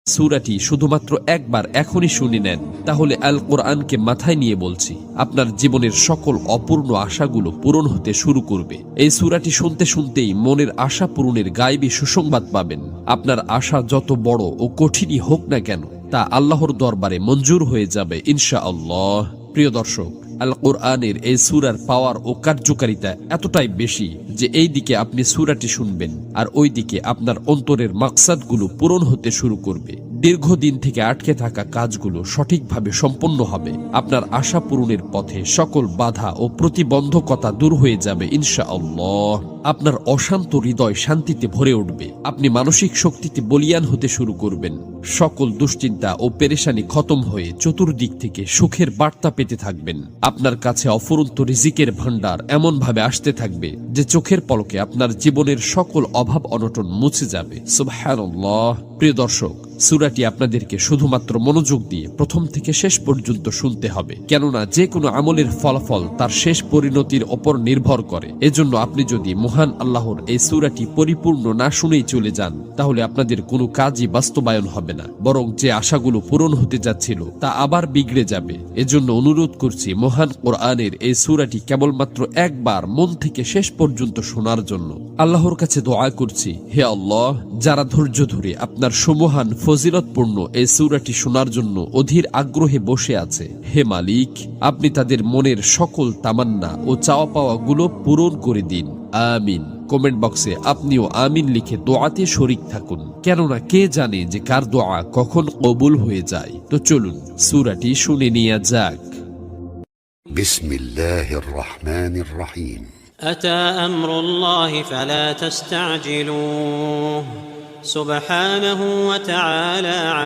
সূরাটি শুধুমাত্র একবার এখনই শুনে নেন, তাহলে আল কোরআনকে মাথায় নিয়ে বলছি, আপনার জীবনের সকল অপূর্ণ আশাগুলো পূরণ হতে শুরু করবে। এই সূরাটি শুনতে শুনতেই মনের আশা পূরণের গায়েবী সুসংবাদ পাবেন। আপনার আশা যত বড় ও কঠিনই হোক না কেন, তা আল্লাহর দরবারে মঞ্জুর হয়ে যাবে ইনশাআল্লাহ। প্রিয় দর্শক, আল কোরআনের এই সূরার পাওয়ার ও কার্যকারিতা এতটাই বেশি যে এই দিকে আপনি সূরাটি শুনবেন আর ওই দিকে আপনার অন্তরের মাকসাদগুলো পূরণ হতে শুরু করবে। দীর্ঘদিন থেকে আটকে থাকা কাজগুলো সঠিকভাবে সম্পন্ন হবে। আপনার আশা পূরণের পথে সকল বাধা ও প্রতিবন্ধকতা দূর হয়ে যাবে ইনশাআল্লাহ। আপনার অশান্ত হৃদয় শান্তিতে ভরে উঠবে। আপনি মানসিক শক্তিতে বলীয়ান হতে শুরু করবেন। সকল দুশ্চিন্তা ও পেরেশানি খতম হয়ে চতুর্দিক থেকে সুখের বার্তা পেতে থাকবেন। আপনার কাছে অফুরন্ত রিজিকের ভান্ডার এমনভাবে আসতে থাকবে যে চোখের পলকে আপনার জীবনের সকল অভাব অনটন মুছে যাবে। সুবহানাল্লাহ। প্রিয় দর্শক, সূরাটি আপনাদেরকে শুধুমাত্র মনোযোগ দিয়ে প্রথম থেকে শেষ পর্যন্ত শুনতে হবে, কেননা যে কোনো আমলের ফলাফল তার শেষ পরিণতির ওপর নির্ভর করে। এজন্য আপনি যদি মহান আল্লাহর এই সূরাটি পরিপূর্ণ না শুনেই চলে যান, তাহলে আপনাদের কোনো কাজই বাস্তবায়ন হবে না, বরং যে আশাগুলো পূরণ হতে যাচ্ছিল তা আবার বিগড়ে যাবে। এজন্য অনুরোধ করছি মহান কোরআনের এই সূরাটি কেবলমাত্র একবার মন থেকে শেষ পর্যন্ত শোনার জন্য। আল্লাহর কাছে দোয়া করছি, হে আল্লাহ, যারা ধৈর্য ধরে আপনার সুমহান ফজিলতপূর্ণ এই সূরাটি শোনার জন্য অধীর আগ্রহে বসে আছে, হে মালিক, আপনি তাদের মনের সকল তামান্না ও চাওয়া পাওয়া গুলো পূরণ করে দিন। আমিন। কমেন্ট বক্সে আপনিও আমিন লিখে দোয়াতে শরীক থাকুন, কেননা কে জানে যে কার দোয়া কখন কবুল হয়ে যায়। তো চলুন সূরাটি শুনে নেওয়া যাক। বিসমিল্লাহির রহমানির রহিম। أتى أمر الله فلا تستعجلوه سبحانه وتعالى